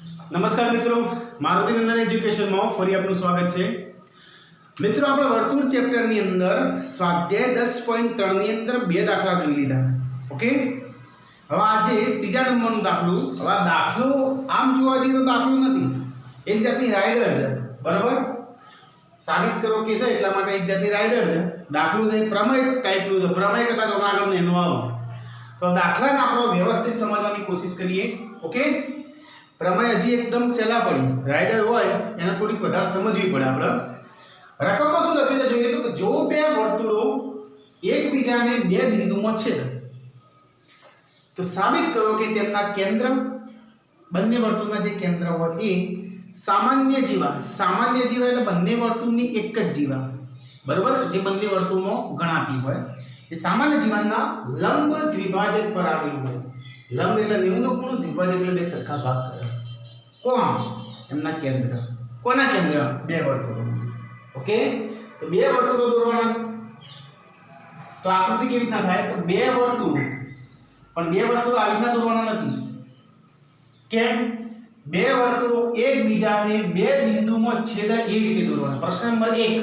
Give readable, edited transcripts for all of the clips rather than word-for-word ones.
નમસ્કાર મિત્રો, મારુતિ નંદન એજ્યુકેશનમાં ફરી આપનું સ્વાગત છે। મિત્રો, આપણે વર્તુળ ચેપ્ટરની અંદર સ્વાધ્યાય 10.3 ની અંદર બે દાખલા જોઈ લીધા। ઓકે, હવે આજે ત્રીજા નંબરનો દાખલો। હવે આ દાખલો આમ જોવા જઈએ તો દાખલો નથી, એક જાતની રાઇડર છે, બરાબર? સાબિત કરો કે છે એટલા માટે એક જાતની રાઇડર છે। દાખલો છે પ્રમેય ટાઈપનું છે, પ્રમેય કરતા તો આગળ એનો આવો। તો દાખલાને આપણે વ્યવસ્થિત સમજવાની કોશિશ કરીએ। ઓકે, પ્રમેય હજી એકદમ સહેલા પડી, રાઇડર હોય એને થોડીક વધારે સમજવી પડે। આપણે રકમમાં શું લખ્યું છે જોઈએ તો કે જો બે વર્તુળો એકબીજાને બે બિંદુમાં છેદે તો સાબિત કરો કે તેમના કેન્દ્ર, બંને વર્તુળના જે કેન્દ્ર હોય એ સામાન્ય જીવા એટલે બંને વર્તુળની એક જ જીવા, બરાબર, જે બંને વર્તુળમાં ગણાતી હોય એ સામાન્ય જીવાના લંબ દ્વિભાજક પર આવેલું હોય। લંબ એટલે 90 નો ખૂણો, દ્વિભાજક એટલે બે સરખા ભાગ કરે। કોણ? એમના કેન્દ્ર। કોના કેન્દ્ર? બે વર્તુળો। ઓકે, તો બે વર્તુળો દોરવાના છે। તો આકૃતિ કેવી રીતના થાય કે બે વર્તુળો, પણ બે વર્તુળો આવી રીતના દોરવાના નથી। કેમ? બે વર્તુળો એકબીજાને બે બિંદુમાં છેદે એ રીતે દોરવાના। પ્રશ્ન નંબર 1,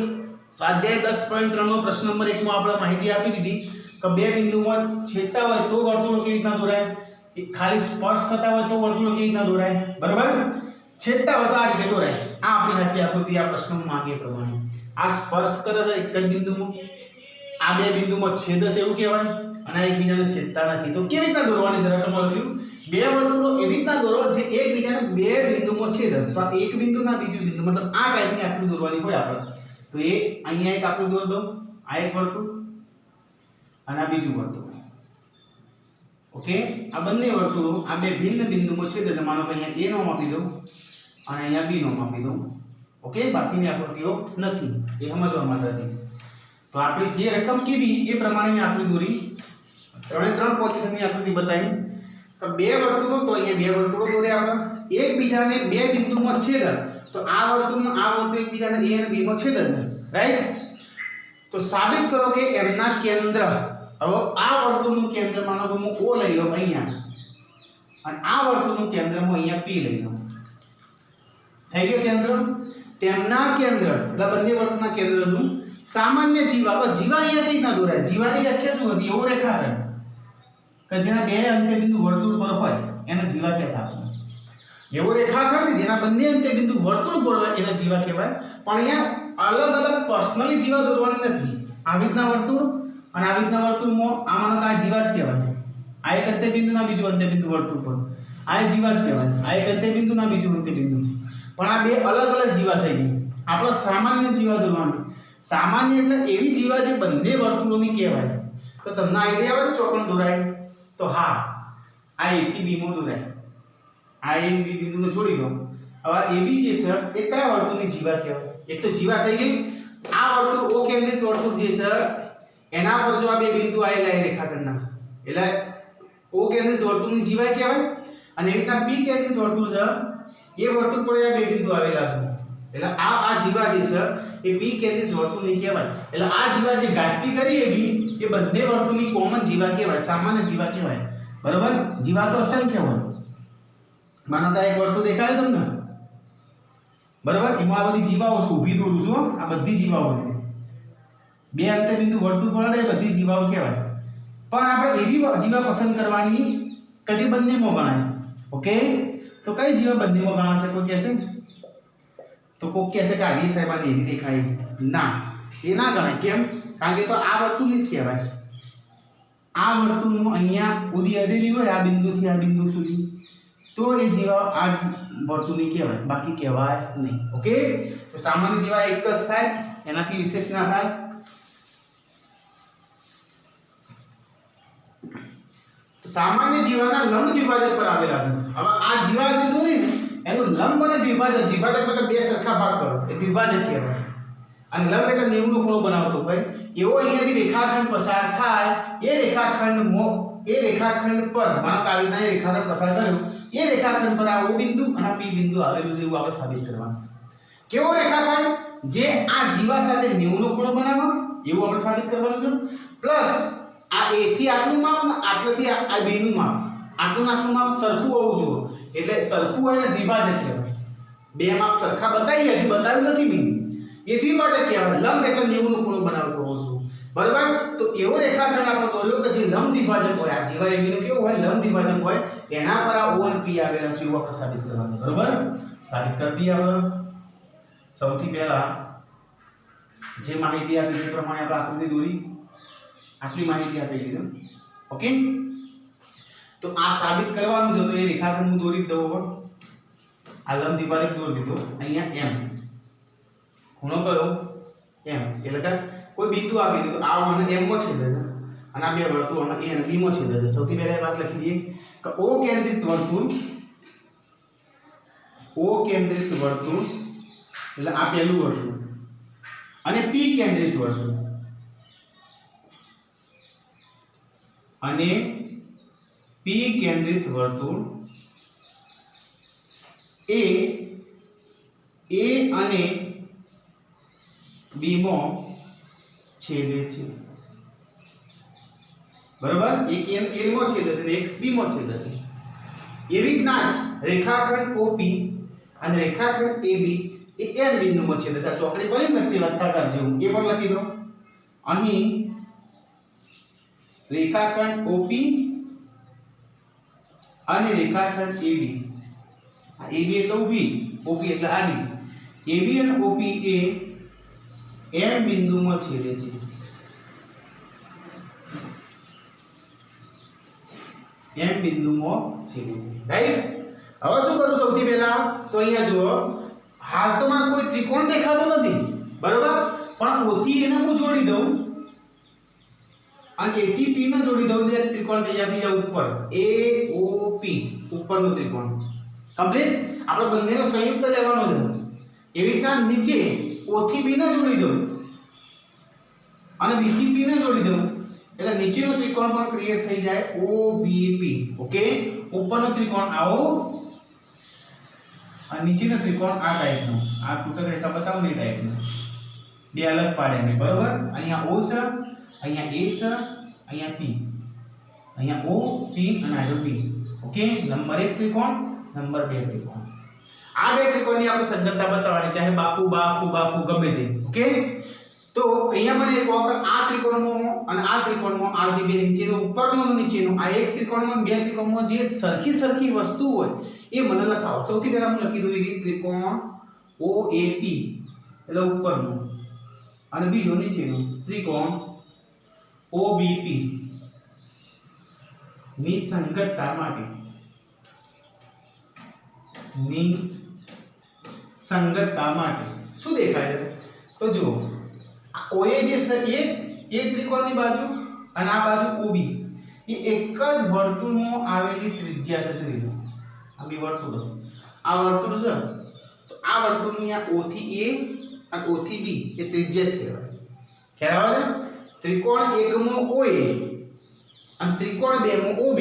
સ્વાધ્યાય 10.3 નો પ્રશ્ન નંબર 1 માં આપણે માહિતી આપી દીધી કે બે બિંદુમાં છેદતા હોય તો વર્તુળો કેવી રીતના દોરાય, ખાલી સ્પર્શ થતા હોય તો વર્તુળો કેવી રીતના દોરાય, બરાબર? છેદતા હોય તો આ રીતે દોરાય। આ આપણી સાચી આકૃતિ આ પ્રશ્નમાં માંગે પ્રમાણે આ સ્પર્શ કરે છે એક જ બિંદુમાં, આ બે બિંદુમાં છેદ છે એવું કહેવાય, અને એકબીજાને છેદતા નથી। તો કેવી રીતના દોરવાની છે? રકમ લખ્યું બે વર્તુળો એવી રીતના દોરો જે એકબીજાને બે બિંદુમાં છેદે। તો આ એક બિંદુના બીજું બિંદુ, મતલબ આ ટાઈપની આકૃતિ દોરવાની હોય આપણે। તો એ અહીંયા એક આકૃતિ દોર દો, આ એક વર્તુળ અને આ બીજું વર્તુળ। ઓકે, આ બંને વર્તુળો આ બે ભિન્ન બિંદુમાં છેદે છે। માનો કે અહીંયા A નામ આપી દઉં અને અહીંયા B નામ આપી દઉં। ઓકે, બાકીની આકૃતિઓ નથી, એ સમજવા માટે હતી। તો આપણે જે રકમ કીધી એ પ્રમાણે મેં આકૃતિ દોરી, ત્રણે ત્રણ પોઝિશનની આકૃતિ બતાવી કે બે વર્તુળો, તો અહીંયા બે વર્તુળો દોર્યા આપણે, એકબીજાને બે બિંદુમાં છેદે। તો આ વર્તુળ એકબીજાને A અને B માં છેદે છે, રાઈટ? તો સાબિત કરો કે એમના કેન્દ્ર, હવે આ વર્તુળનું કેન્દ્ર માનો કે હું O લઈ લઉં અહીંયા, અને આ વર્તુળનું કેન્દ્ર હું અહીંયા P લઈ લઉં। થઈ ગયો કેન્દ્ર? તેમના કેન્દ્ર એટલે બંને વર્તુળના કેન્દ્રનું સામાન્ય જીવા। હવે જીવા અહીંયા કઈ રીતના દોરાય? જીવાની વ્યાખ્યા શું હતી? એવો રેખાખંડ કે જેના બે અંત્યબિંદુ વર્તુળ પર હોય એને જીવા કહેતા આપણે। એવો રેખાખંડ જેના બંને અંત્યબિંદુ વર્તુળ પર હોય એને જીવા કહેવાય। પણ અહીંયા અલગ અલગ પર્સનલી જીવા દોરવાની નથી। આવી રીતના વર્તુળ અને આવી રીતના વર્તુળમાં આ માનો કે આ જીવા જ કહેવાય। આ એક અંત્યબિંદુના બીજું અંત્યબિંદુ વર્તુળ પર આ જીવા જ કહેવાય। આ એક અંત્યબિંદુના બીજું અંત્યબિંદુ, પણ આ બે અલગ અલગ જીવા થઈ ગઈ। આપણે સામાન્ય જીવા દોરવાની। સામાન્ય એટલે એવી જીવા જે બંને વર્તુળોની કહેવાય। તો તમને આઈડિયા આવે તો ચોકણ દોરાય? તો હા, આ A થી B માં દોરાય। આ A અને B બિંદુને જોડી દો। હવે AB જે છે એ કયા વર્તુળની જીવા કહેવાય? એક તો જીવા થઈ ગઈ। આ વર્તુળ O કેન્દ્રિત વર્તુળ જે છે એના પર જો આ બે બિંદુ આવેલા એ રેખાખંડના, એટલે O કેન્દ્રિત વર્તુળની જીવા કહેવાય। અને એ રીતના P કેન્દ્રિત વર્તુળ છે, એ વર્તુળ પર આ બે બિંદુ આવેલા છે, એટલે આ જીવા જે છે એ P કેન્દ્રિત વર્તુળની કહેવાય। એટલે આ જીવા જે ઘાતથી કરી એ બંને વર્તુળની કોમન જીવા કહેવાય, સામાન્ય જીવા કહેવાય, બરાબર? જીવા તો અસંખ્ય હોય। માનો કે એક વર્તુળ દેખાય તમને, બરાબર? એમાં આ બધી જીવાઓ છે, ઊભી દોરું છું, આ બધી જીવાઓ છે, બે અંત્યબિંદુ વર્તુળ પર એ બધી જીવાઓ કહેવાય। પણ આપણે એવી જીવા પસંદ કરવાની કે જે બંનેમાં ગણાય। ઓકે, તો કઈ જીવા બંનેમાં ગણાશે? કોઈ કહેશે? તો કોઈ કહેશે કે આડી સાહેબ આ એવી દેખાય, ના, એ ના ગણાય। કેમ? કારણ કે તો આ વર્તુળની જ કહેવાય। આ વર્તુળનું અહીંયા ઉદી અડેલી હોય આ બિંદુથી આ બિંદુ સુધી, તો એ જીવા આ વર્તુળની કહેવાય, બાકી કહેવાય નહીં। ઓકે, તો સામાન્ય જીવા એક જ થાય, એનાથી વિશેષ ના થાય। તો સામાન્ય જીવાના લંબ દ્વિભાજક પર આવેલા છે। હવે આ જીવા જે દોરી ને એનું લંબ અને દ્વિભાજક, દ્વિભાજક મતલબ બે સરખા ભાગ કરો એ દ્વિભાજક કહેવાય। અને લંબ એટલે 90 નો ખૂણો બનાવતો હોય એવો અહીંયાથી રેખાખંડ પસાર થાય, એ રેખાખંડ પર માનો કે આવી રીતના રેખાખંડ પસાર કર્યો, એ રેખાખંડ પર આ O બિંદુ અને P બિંદુ આવેલું છે એવું આપણે સાબિત કરવાનું। કેવો રેખાખંડ? જે આ જીવા સાથે 90 નો ખૂણો બનાવે એવું આપણે સાબિત કરવાનું છે, પ્લસ આ A થી આટલું માપ ને આટલેથી આ B નું માપ આટલું આટલું માપ સરખું હોવું જોઈએ, એટલે સરખું હોય ને દ્વિભાજક કહેવાય. બે માપ સરખા બતાવી, હજી બતાવ્યું નથી મીન, એ દ્વિભાજક કહેવાય. લંબ એટલે 90 નો ખૂણો બનાવતો હોવો જોઈએ. બરાબર. તો એવો રેખાખંડ આપણે દોર્યો કે જે લંબ દ્વિભાજક હોય. આ જેવા AB નું કેવું હોય? લંબ દ્વિભાજક હોય. એના પર આ O અને P આવેલા છે એવું આપણે સાબિત કરવાનું. બરાબર. સાબિત કરી દઈએ આપણે. સૌથી પહેલા જે માહિતી આપી તે પ્રમાણે આપણે આકૃતિ દોરી. આટલી માહિતી આપી દીધી. ઓકે. તો આ સાબિત કરવાનું છે, તો એ રેખાખંડ હું દોરી દઉં. હવે આ લંબ દ્વિભાજક દોરી દીધો. અહીંયા M ખૂણો કયો? M. એટલે કે કોઈ બિંદુ આપી દીધું, આ અને M માં છેદે છે અને આ બે વર્તુળ અને A અને B માં છેદે છે. સૌથી પહેલા એ વાત લખી દઈએ કે O કેન્દ્રિત વર્તુળ, O કેન્દ્રિત વર્તુળ એટલે આ પહેલું વર્તુળ, અને P કેન્દ્રિત વર્તુળ અને P કેન્દ્રિત વર્તુળ A અને B માં છેદે છે. બરાબર. એક A માં છેદે છે અને એક B માં છેદે છે. એવી રીતના રેખાખંડ OP અને રેખાખંડ AB એ M બિંદુમાં છેદે છે. ચોકડી કોની વચ્ચે વર્તુળાકાર જેવું એ પણ લખી દો. અહીં રેખાખંડ OP અને રેખાખંડ AB, આ AB એટલે ઊભી, OP એટલે આડી. AB અને OP એ M બિંદુમાં છેદે છે. M બિંદુમાં છેદે છે. રાઈટ. હવે શું કરું? સૌથી પહેલા તો અહીંયા જુઓ, હાલ તો મને કોઈ ત્રિકોણ દેખાતો નથી. બરોબર. પણ O થી એને હું જોડી દઉં અને A થી P ને જોડી દઉં એટલે ત્રિકોણ તૈયાર થઈ જાય ઉપર. AOP ઉપરનું ત્રિકોણ કમ્પ્લીટ. આપણે બંનેનો સંયુક્ત લેવાનો છે. એવી રીતના નીચે O થી B ને જોડી દઉં અને B થી P ને જોડી દઉં એટલે નીચેનો ત્રિકોણ પણ ક્રિએટ થઈ જાય OBP. ઓકે. ઉપરનો ત્રિકોણ આવો અને નીચેનો ત્રિકોણ આ ટાઈપનો, આ તૂટક રેખા બતાવું ને ટાઈપનો, બે અલગ પાડે ને. બરોબર. અહીંયા O છે, અહીંયા A છે, અહીંયા P, અહીંયા O P અને આ P. ઓકે. નંબર 1 ત્રિકોણ, નંબર 2 ત્રિકોણ. આ બે ત્રિકોણની આપણે સજ્જતા બતાવવાની, ચાહે બાકુ બાકુ બાકુ ગમે તે. ઓકે. તો અહીંયા મને એક વખત આ ત્રિકોણમાં અને આ ત્રિકોણમાં આ જે બે નીચેનો ઉપરનો અને નીચેનો આ એક ત્રિકોણમાં બે ત્રિકોણમાં જે સરખી વસ્તુ હોય એ મને લખાવો. સૌથી પહેલા હું લખી દઉં એ ત્રિકોણ OAP એટલે ઉપરનો અને બીજો નીચેનો ત્રિકોણ OBP ની સંગતતા માટે, ની સંગતતા માટે શું દેખાય છે? તો જુઓ, OA જે છે એ ત્રિકોણની બાજુ અને આ બાજુ OB એ એક જ વર્તુળમાં આવેલી ત્રિજ્યા છે. જોઈ લો, આ બે વર્તુળો, આ વર્તુળ છે તો આ વર્તુળની આ O થી A અને O થી B એ ત્રિજ્યા જ કહેવાય. ખ્યાલ આવે છે? ત્રિકોણ 1 માં OA અને ત્રિકોણ 2 માં OB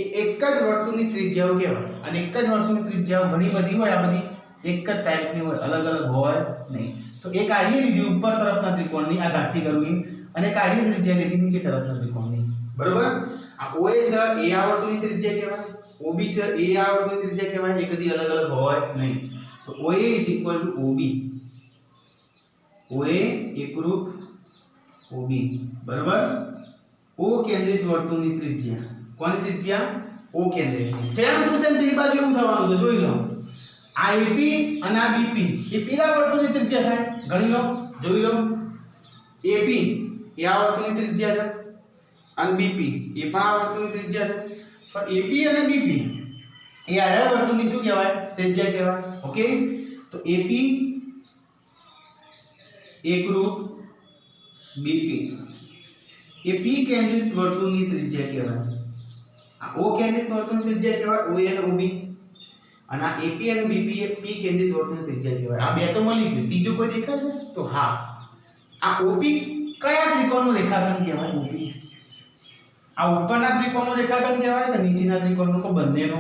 એ એક જ વર્તુળની ત્રિજ્યાઓ કહેવાય. અને એક જ વર્તુળની ત્રિજ્યાઓ ઘણી બધી હોય, આ બધી એક જ ટાઈપની હોય, અલગ અલગ હોય નહીં. તો એક આડી લીધી ઉપર તરફના ત્રિકોણની, આ ઘાટી કરવી, અને એક આડી ત્રિજ્યા લીધી નીચે તરફના ત્રિકોણની. બરોબર. આ OA છે એ આ વર્તુળની ત્રિજ્યા કહેવાય, OB છે એ આ વર્તુળની ત્રિજ્યા કહેવાય. એ કદી અલગ અલગ હોય નહીં. તો OA OB, OA એકરૂપ OB. બરાબર. O કેન્દ્રિત વર્તુળની ત્રિજ્યા, કોની ત્રિજ્યા? O કેન્દ્રિત. સેમ ટુ સેમ પેલી બાજુ એવું થવાનું છે. જોઈ લો, આ AP અને આ BP એ પેલા વર્તુળની ત્રિજ્યા થાય. ગણી લો, જોઈ લો. AP એ આ વર્તુળની ત્રિજ્યા છે અને BP એ પણ આ વર્તુળની ત્રિજ્યા છે. પણ AP અને BP એ આ વર્તુળની શું કહેવાય? ત્રિજ્યા કહેવાય. ઓકે. તો AP એકરૂપ BP એ P કેન્દ્રિત વર્તુળની ત્રિજ્યા કહેવાય. આ O કેન્દ્રિત વર્તુળની ત્રિજ્યા કહેવાય, OA અને OB. અને આ AP અને BP એ P કેન્દ્રિત વર્તુળની ત્રિજ્યા કહેવાય. આ બે તો મળી ગયું. ત્રીજો કોઈ દેખાય છે? તો હા, આ OP કયા ત્રિકોણનું રેખાખંડ કહેવાય? OP આ ઉપરના ત્રિકોણનું રેખાખંડ કહેવાય કે નીચેના ત્રિકોણનું કે બંનેનો?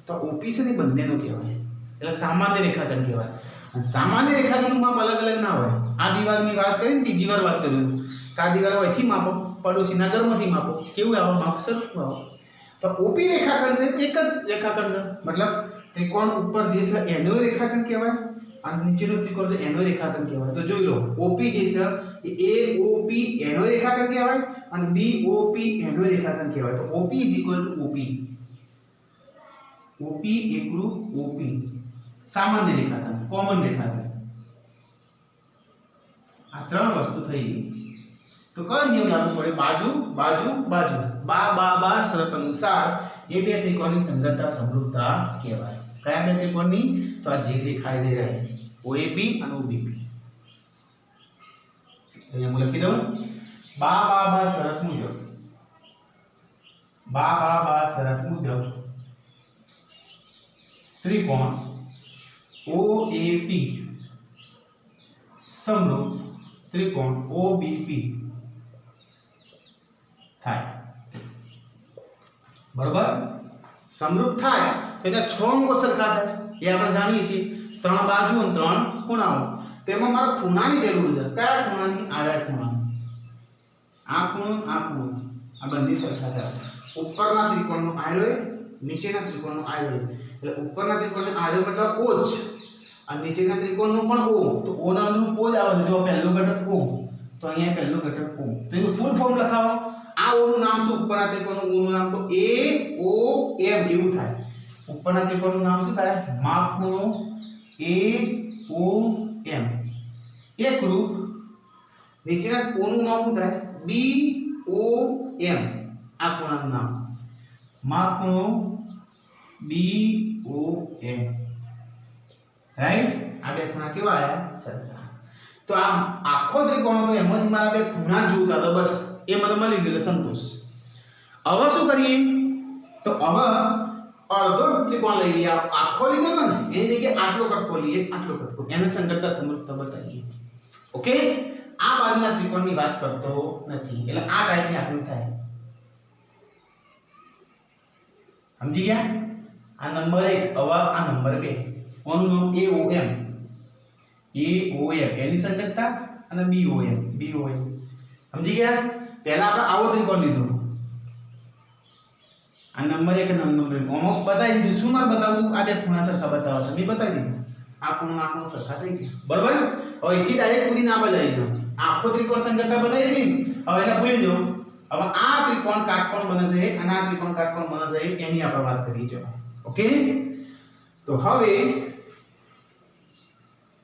તો OP છે ને બંનેનો કહેવાય. એટલે સામાન્ય રેખાખંડ કહેવાય. અને સામાન્ય રેખાખંડનું માપ અલગ અલગ ના હોય. આ દિવાલની વાત કરીને ત્રીજી વાર વાત કર્યું કે આ દિવાલ અહીંથી માપો, પડોશીના ઘરમાંથી માપો, કેવું આવે માપ સરખું આવે. तो ओपी रेखाखंड से एक ज रेखाखंड है, मतलब त्रिकोण ऊपर जे છે એનો રેખાખંડ કહેવાય અને નીચેનો ત્રિકોણ છે એનો રેખાખંડ કહેવાય। તો જોઈ લો ઓપી જે છે એ એઓપી એનો રેખાખંડ કહેવાય અને બીઓપી એનો રેખાખંડ કહેવાય। તો ઓપી ઓપી ओपी एकरूप ओपी सामान्य रेखाखंड कॉमन रेखाखंड आ त्रण वस्तु થઈ तो કયો નિયમ લાગુ પડે बाजू बाजू बाजू बा बा बा शरत अनुसार ये બે ત્રિકોણની સંગતતા સમરૂપતા કહેવાય। કયા બે ત્રિકોણની? તો આ જે દેખાઈ દે રહે OAB અને OBP। અહીંયા હું લખી દઉં બા બા બા શરત મુજબ બા બા બા શરત મુજબ त्रिकोण OAP समरूप त्रिकोण OBP થાય બરાબર। સમરૂપ થાય તો એના 6 અંગો સરખા થાય એ આપણે જાણીએ છીએ। ત્રણ બાજુ અને ત્રણ ખૂણાઓ, તેમાં મારે ખૂણાની જરૂર છે। કયા ખૂણાની? આડા ખૂણાની। આ ખૂણો આ ખૂણો આ બંને સરખા થાય। ઉપરના ત્રિકોણનો આયરો નીચેના ત્રિકોણનો આયરો એટલે ઉપરના ત્રિકોણનો આયરો मतलब O જ અને નીચેના ત્રિકોણનો પણ O। તો O ના અનુરૂપ O જ આવે છે। જો પહેલો ઘટક O તો અહીંયા પહેલો ઘટક O। તો એનું ફૂલ ફોર્મ લખાવો। આ O નું નામ શું? ઉપરના ત્રિકોણનું O નું નામ તો AOM એવું થાય। ઉપરના ત્રિકોણનું નામ શું થાય? માપ ખૂણો AOM એકરૂપ। નીચેના O નું નામ શું થાય? BOM આ ખૂણાનું નામ માપ ખૂણો BOM राइट। आ बे खूणा केवा आया? सरखा। तो आ आखो त्रिकोण तो एमांथी मारा बे खूणा जोता तो बस ए मने मळी गयो संतोष। હવે શું કરીએ? તો હવે અડધો ત્રિકોણ લઈ લઈએ। આખો લીધો ને એની જગ્યાએ આટલો કટકો લઈએ, આટલો કટકો એને સંગતતા સમરૂપતા બતાવીએ। ઓકે, આ બાજુના ત્રિકોણની વાત કરતો નથી એટલે આ ટાઈપની આકૃતિ થાય। સમજી ગયા? आ नंबर 1 હવે આ નંબર 2 ઓનું નામ AOM એની સંગતતા અને BOM સમજી ગયા? પહેલા આપણે આવો ત્રિકોણ લીધો આ નંબર 1 અને નંબર 2 ઓમાં બતાવી દીધું। શું મારે બતાવવું? આ બે ખૂણા સરખા બતાવવા તમે બતાવી દીધું। આ ખૂણો સરખા થઈ ગયા બરાબર। હવે એથી ડાયરેક્ટ પૂરી ના બતાવી દો। આખો ત્રિકોણ સંગતતા બતાવી દીધી। હવે એને ભૂલી જાઓ। હવે આ ત્રિકોણ કાટકોણ બને છે અને આ ત્રિકોણ કાટકોણ બને છે એની આપણે વાત કરીએ। ચલો ओके, तो હવે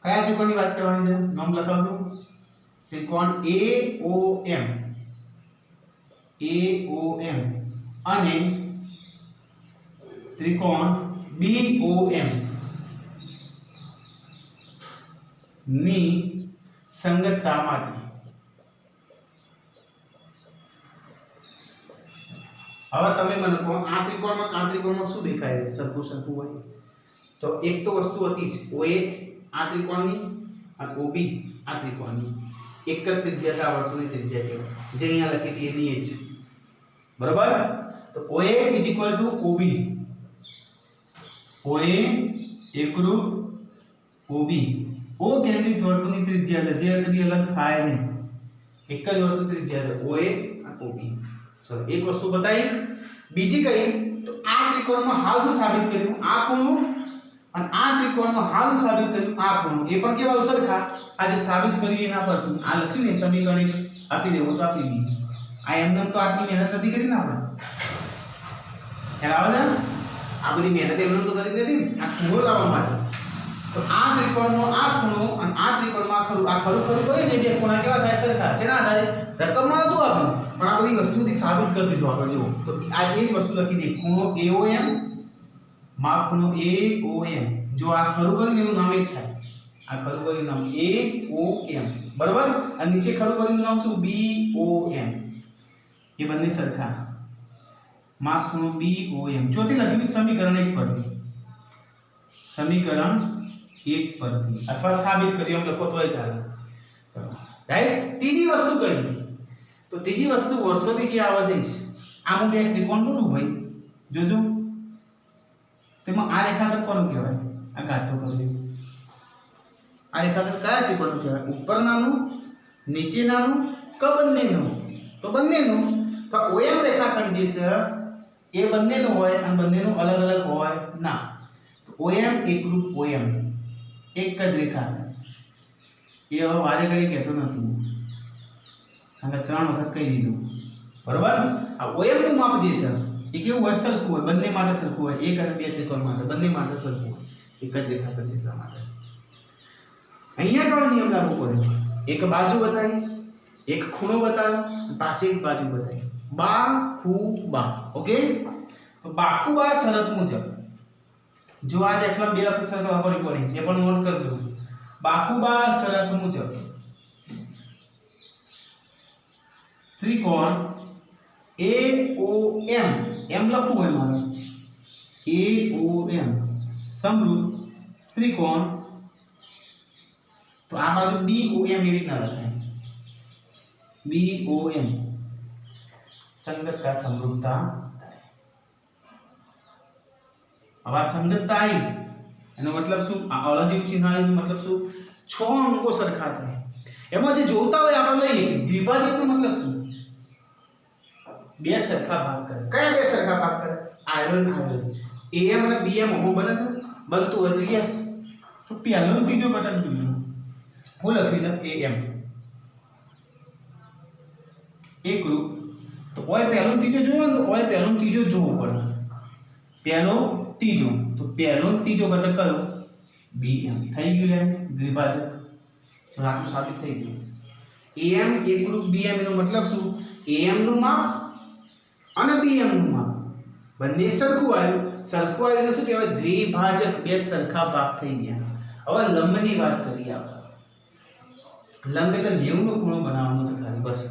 કયા ત્રિકોણની વાત કરવાની છે? નામ લખાવજો। ત્રિકોણ AOM અને ત્રિકોણ BOM ની સંગતતા માટે હવે તમે મને કહો આ ત્રિકોણમાં શું દેખાય છે? સરખું સરખું હોય તો એક તો વસ્તુ હતી OA આ ત્રિકોણની અને OB આ ત્રિકોણની એક જ ત્રિજ્યા છે। આ વર્તુળની ત્રિજ્યા કહેવાય જે અહીંયા લખી હતી એની જ બરાબર। તો OA OB OA એકરૂપ OB O કેન્દ્રિત વર્તુળની ત્રિજ્યા છે જે કદી અલગ થાય નહીં। એક જ વર્તુળ ત્રિજ્યા છે OA અને OB। चलो एक वस्तु बताई बीजी कई तो आ त्रिकोण में हाल जो साबित કર્યું આ ખૂણો અને આ ત્રિકોણમાં હાલ સાબિત કર્યું આ ખૂણો એ પણ કેવા સરખા આ જે સાબિત કર્યું એના પર આ લખ્યું ને સમીકરણ આપી દેવો તો આપી દી આ એમને તો આટલી મહેનત નથી કરી ને આપણે ખ્યાલ આવે છે આ બધી મહેનત એમને તો કરી દેતી ને આ ખૂણો લાવવા માટે તો આ ત્રિકોણનો આ ખૂણો અને આ ત્રિકોણમાં આ ખરું કરીને બે ખૂણા કેવા થાય સરખા છે ના આધારે રકમમાં નતું આપ્યું પણ આ બધી વસ્તુથી સાબિત કરી દીધું આપણે જો તો આ એ જ વસ્તુ લખી દે ખૂણો AOM માપ ખૂણો AOM જો આ ખરું કરીને એનું નામ એ જ થાય આ ખરું કરીને નામ AOM બરાબર અને નીચે ખરું કરીને નામ શું BOM એ બંને સરખા માપ ખૂણો BOM ચોથી લખ્યું સમીકરણ 1 પરથી સમીકરણ 1 પરથી અથવા સાબિત કર્યું એમ લખો તોય ચાલે રાઈટ ત્રીજી વસ્તુ કઈ तो तीजी वस्तु वर्षोथी जे आवे छे आ હું બે ત્રિકોણ દોરું ભાઈ જોજો તેમાં આ રેખાખંડ કોનું કહેવાય આ ઘાટો કર્યો આ રેખાખંડ કયા ત્રિકોણનું કહેવાય ઉપરનાનું નીચેનાનું કે બંનેનું તો બંનેનું તો OM રેખાખંડ જે છે એ બંનેનો હોય અને બંનેનો અલગ અલગ હોય ના. તો OM એકરૂપ OM એક જ રેખા. એ હવે વારે ઘડી કહેતો નથી, કારણ કે 3 વખત કહી દીધું, બરોબર. આ OM નું માપ જે છે એ કેવું હોય? સરખું હોય, બંને માટે સરખું હોય, એક અને બે ત્રિકોણ માટે બંને માટે સરખું હોય, એક જ રેખા પર એટલા માટે. અહીંયા કયો નિયમ લાગુ પડે? એક બાજુ બતાવી, એક ખૂણો બતાવ્યો, પાછી એક બાજુ બતાવી. બા ખૂ બા. ઓકે, તો બાખુબા શરત મુજબ જો આ દાખલા બે વખત શરત વાપરવી પડી, એ પણ નોટ કરજો. બાખુબા શરત મુજબ ત્રિકોણ AOM, એમ લખવું હોય મારે, AOM સમરૂપ ત્રિકોણ, તો આ બાજુ BOM એવી રીતના લખાય, BOM સંગતતા સમરૂપતા. હવે સંગતતા આવી એનો મતલબ શું? આ અળદિયું ચિહ્ન આવ્યું મતલબ શું? 6 અંકો સરખા થાય. એમાં જે જોતા હોય આપણે લઈએ કે દ્વિભાજકનો મતલબ શું? બે સરખા ભાગ કરે. કયા બે સરખા ભાગ કરે? Iron iron. AM અને BM હોમો બને તો બનતું હોય તો યસ. તો પહેલો ત્રીજો ઘટક જોઈએ. હું લખી દઉં AM એકરૂપ. તો ઓય પહેલો ત્રીજો જોયો તો ઓય પહેલો ત્રીજો જોવો પડે. પહેલો ત્રીજો, તો પહેલો ત્રીજો ઘટક કયો? BM. થઈ ગયું લે દ્વિભાજક. તો આટલું સાબિત થઈ ગયું. AM એકરૂપ BM એનો મતલબ શું? AM નું માપ અને BM નું માપ બંને સરખું આવ્યું. સરખું આવ્યું એટલે શું કહેવાય? દ્વિભાજક. બે સરખા ભાગ થઈ ગયા. હવે લંબની વાત કરીએ આપણે. લંબ એટલે 90 નો ખૂણો બનાવવાનો છે ખાલી, બસ.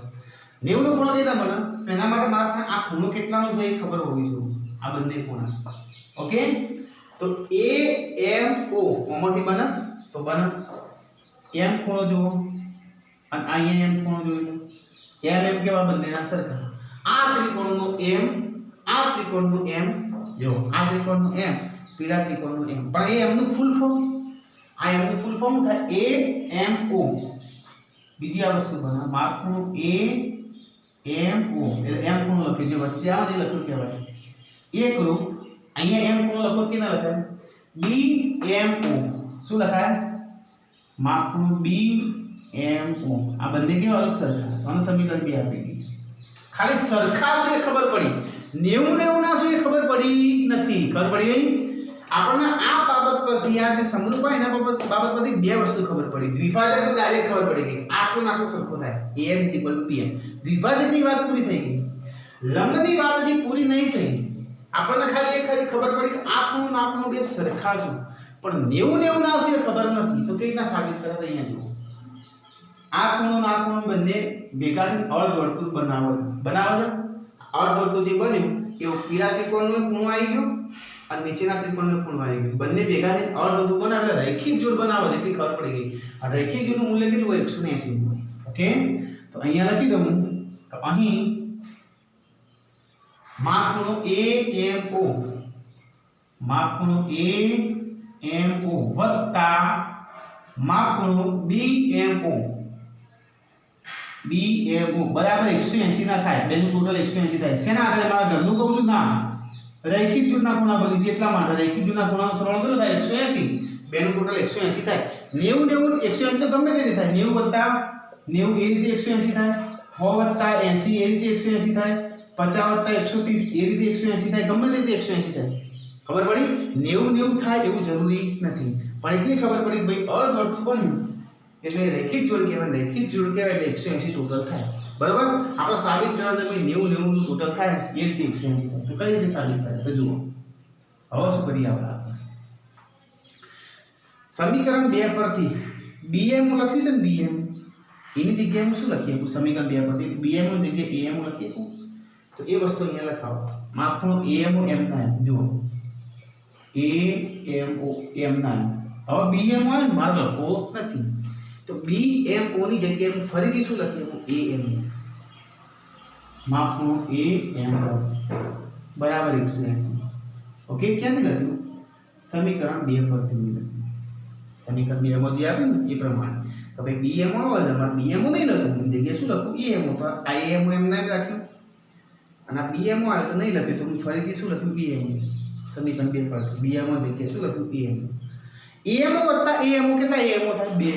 90 નો ખૂણો કેટલા બને? એના માટે મારે આ ખૂણો કેટલાનો છે એ ખબર હોવી જોઈએ. આ બંને ખૂણા. ઓકે, તો AMO ઓમાંથી બને તો બને. M ખૂણો જુઓ અને IM ખૂણો જોઈ લો. MM કેવા? બંનેના સરખા. આ ત્રિકોણનો M, આ ત્રિકોણનો M, જો આ ત્રિકોણનો M, પેલા ત્રિકોણનો M. પણ એ M નું ફૂલ ફોર્મ, આ M નું ફૂલ ફોર્મ થાય AMO. બીજી આ વસ્તુ બને માપ ખૂણો AMO, એટલે M ખૂણો લખ્યો જે વચ્ચે આવે એ લખ્યું કહેવાય એકરૂપ. અહીંયા M ખૂણો લખો કે ના લખાય? BMO. શું લખાય? માપ ખૂણો BMO. આ બંને કેવા? સરખા. અને સમીકરણ 2 આપી દીધી. ખાલી સરખા શું એ ખબર પડી, 90 ના શું એ ખબર પડી નથી. ખબર પડી ગઈ આપણને? આ બાબત પરથી, આ જે સમરૂપ હોય એના બાબત પરથી બે વસ્તુ ખબર પડી. દ્વિભાજક તો ડાયરેક્ટ ખબર પડી ગઈ, આટલું આટલું સરખું થાય, AM PM. દ્વિભાજકની વાત પૂરી થઈ ગઈ. લંબની વાત હજી પૂરી નહીં થઈ. આપણને ખાલી એક ખબર પડી કે આ ખૂણો ના ખૂણો બે સરખા છે, પણ 90 ના શું એ ખબર નથી. તો કઈ રીતના સાબિત કરે? તો અહીંયા જુઓ. આ ખૂણો ના ખૂણો બંને ભેગા થઈને અર્ધવર્તુળ બનાવે છે. અર્ધવર્તુળ જે બન્યું એ પીળા ત્રિકોણનો ખૂણો આવી ગયો અને નીચેના ત્રિકોણનો ખૂણો આવી ગયો. બંને ભેગા થઈને અર્ધવર્તુળ બનાવે એટલે રૈખિક જોડ બનાવે છે. એટલી ખબર પડી ગઈ. આ રૈખિક જોડનું મૂલ્ય કેટલું હોય? 180 હોય. ઓકે, તો અહીંયા લખી દઉં કે અહીં માપ ખૂણો AMO, માપ ખૂણો AMO વત્તા માપ ખૂણો BMO બરાબર 180 ના થાય. બેનું ટોટલ 180 થાય. શેના આધારે? મારા ઘરનું કહું છું ના, રૈખિક જોડના ખૂણા બની છે એટલા માટે. રૈખિક જોડના ખૂણાનો સરવાળો કેટલો થાય? 180. બેનું ટોટલ 180 થાય. 90 180 તો ગમે તે રીતે થાય. 90 વત્તા 90 એ રીતે 180 થાય. 100 વત્તા 80 એ રીતે 180 થાય. 50 વત્તા 130 એ રીતે 180 થાય. ગમે તે રીતે 180 થાય. ખબર પડી? 90 થાય એવું જરૂરી નથી, પણ એટલી ખબર પડી કે ભાઈ અર્ધવર્તુળ બન્યું એટલે રૈખિક જોડ કહેવાય. રૈખિક જોડ કહેવાય એટલે 180 ટોટલ થાય. બરાબર? આપણે સાબિત કરવા તો ભાઈ 90 નું ટોટલ થાય એ રીતે 180 થાય. તો કઈ રીતે સાબિત થાય? તો જુઓ. હવે શું કરીએ આપણે? સમીકરણ 2 પરથી BM લખ્યું છે ને, BM એની જગ્યાએ હું શું લખી શકું? સમીકરણ 2 પરથી BM ની જગ્યાએ AM લખી શકું. તો એ વસ્તુ અહીંયા લખાવો. માપ ખૂણો AMO M9. જુઓ AMO M9. હવે BM હોય ને મારે લખવો નથી, તો BMO ની જગ્યાએ હું ફરીથી શું લખી શકું? AM. માપ ખૂણો AM બરાબર 180. ઓકે, ક્યાંથી લખ્યું? સમીકરણ 2 પરથી લખ્યું. સમીકરણ 2 માં જે આપ્યું ને એ પ્રમાણે. તો ભાઈ BMO આવે છે, મારે BMO નહીં લખવું, એની જગ્યાએ શું લખું? AMO. તો IAMO M9 રાખ્યું. અને આ બીએમઓ આવ્યો તો નહીં લખ્યું, તો હું ફરીથી શું લખ્યું બીએમઓ, સમીકરણ 2 પર બીએમઓ જગ્યાએ શું લખ્યું બીએમઓ. એએમઓ વત્તા એએમઓ કેટલા એએમઓ થાય 2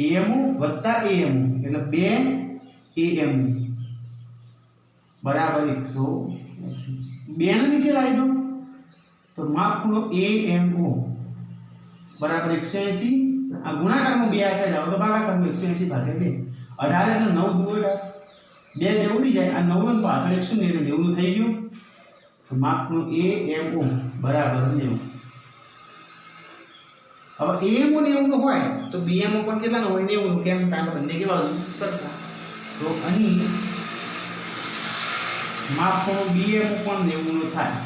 એએમઓ વત્તા એએમઓ એટલે 2 એએમઓ બરાબર 180. 2 ને નીચે લાવી દો તો માપ ખૂણો એએમઓ બરાબર 180. આ ગુણાકારમાં 2 આ સાઈડ આવે તો ભાગાકારમાં 180 ભાગ્યા 2 18 એટલે 9 દુ 18 2 ઉડી જાય. આ 9 ને પાછળ 190 એટલે 90 નું થઈ ગયું. તો માપ ખૂણો એએમઓ બરાબર 90. હવે એએમઓ 90 નો હોય તો બીએમઓ પણ કેટલાનો હોય 90 નો. કેમ? કારણ કે બંને કેવા સરખા. તો અહીં માપ ખૂણો બીએમઓ પણ 90 નો થાય.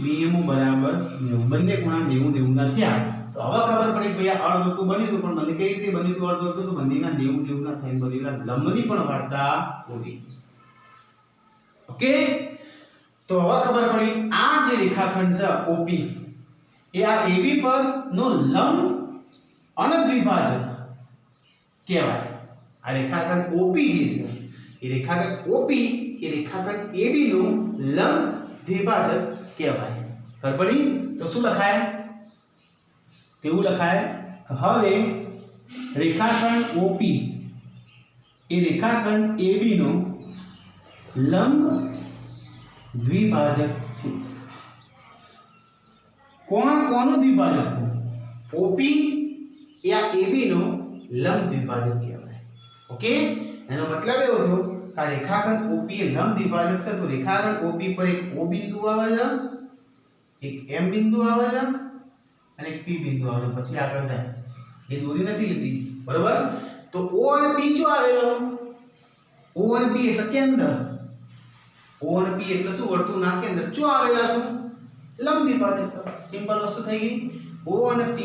બીએમઓ બરાબર 90. બંને ખૂણા 90 90 ના થયા. તો હવે ખબર પડી કે આ અર્ધવર્તુળ બન્યું હતું, પણ મને કઈ રીતે બન્યું હતું અર્ધવર્તુળ? તો બંનેના 90 90 ના થઈને બનેલા લંબની પણ વાર્તા પૂરી. ઓકે, તો હવે ખબર પડી આ જે રેખાખંડ છે OP એ આ AB પર નો લંબ અને દ્વિભાજક કહેવાય. આ રેખાખંડ OP જે છે એ રેખાખંડ OP એ રેખાખંડ AB નો લંબ દ્વિભાજક કહેવાય. ખબર પડી? તો શું લખાય? તેવું લખાય કે હવે રેખાખંડ OP એ રેખાખંડ AB નો લંબ દ્વિભાજક છે. કોણ કોનો દ્વિભાજક છે? OP એ આ AB નો લંબ દ્વિભાજક કહેવાય. ઓકે, એનો મતલબ એવો થયો કે આ રેખાખંડ OP એ લંબ દ્વિભાજક છે. તો રેખાખંડ OP પર એક O બિંદુ આવે છે, એક M બિંદુ આવે છે અને એક P બિંદુ આવે છે. પછી આગળ જાય એ દોરી નથી લીધી, બરાબર? તો O અને P જો આવેલો, O અને P એટલે કેન્દ્ર, O અને P એટલે શું? વર્તુળના કેન્દ્ર. જો આવેલા શું? લંબ દ્વિભાજક. સિમ્પલ વસ્તુ થઈ ગઈ. O અને P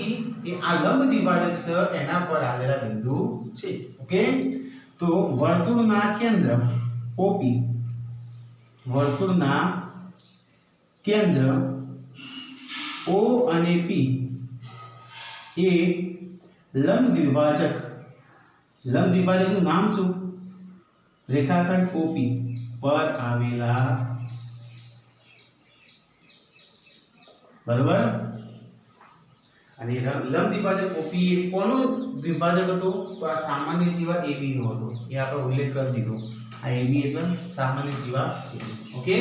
એ આ લંબ દ્વિભાજક છે, એના પર આવેલા બિંદુ છે. ઓકે, તો વર્તુળના કેન્દ્ર OP, વર્તુળના કેન્દ્ર O અને P એ લંબ દ્વિભાજકનું નામ શું? રેખાખંડ OP પર આવેલા, બરાબર? અને લંબ દ્વિભાજક OP એ કોનો દ્વિભાજક હતો? તો આ સામાન્ય જીવા AB નો હતો. એ આપણે ઉલ્લેખ કરી દીધો. આ AB એટલે સામાન્ય જીવા AB. ઓકે,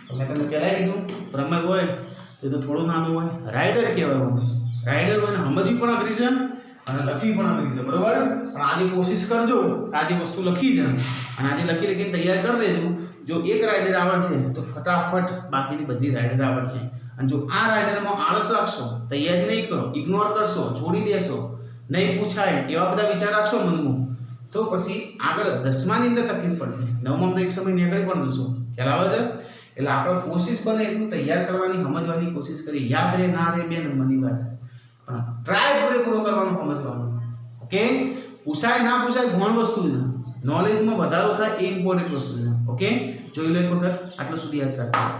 તો મેં તમને પહેલા કીધું પ્રમેય હોય તો થોડું નાનું હોય, રાઇડર કહેવાય. રાઇડર હોય ને સમજવી પણ અઘરી છે અને લખવી પણ અઘરી છે, બરાબર? પણ આજે કોશિશ કરજો આજે વસ્તુ લખી દે અને આજે લખી લખીને તૈયાર કરી દેજો. જો એક રાઇડર આવડશે તો ફટાફટ બાકીની બધી રાઇડર આવડશે. અને જો આ રાઇડરમાં આળસ રાખશો, તૈયારી નહીં કરો, ઇગ્નોર કરશો, છોડી દેશો, નહીં પૂછાય એવા બધા વિચાર રાખશો મનમાં, તો પછી આગળ 10માની અંદર તકલીફ પડશે. 9માં તો એક સમય નીકળી પણ જશો. ખ્યાલ આવે છે? એટલે આપણે કોશિશ બને એટલું તૈયાર કરવાની, સમજવાની કોશિશ કરી. યાદ રહે ના રહે 2 નંબરની વાત છે, પણ ટ્રાય પૂરેપૂરો કરવાનો, સમજવાનો. ઓકે, પૂછાય ના પૂછાય ઘણ વસ્તુ છે, નોલેજમાં વધારો થાય એ ઇમ્પોર્ટન્ટ વસ્તુ છે. ઓકે, જોઈ લો એક વખત. આટલું સુધી યાદ રાખજો.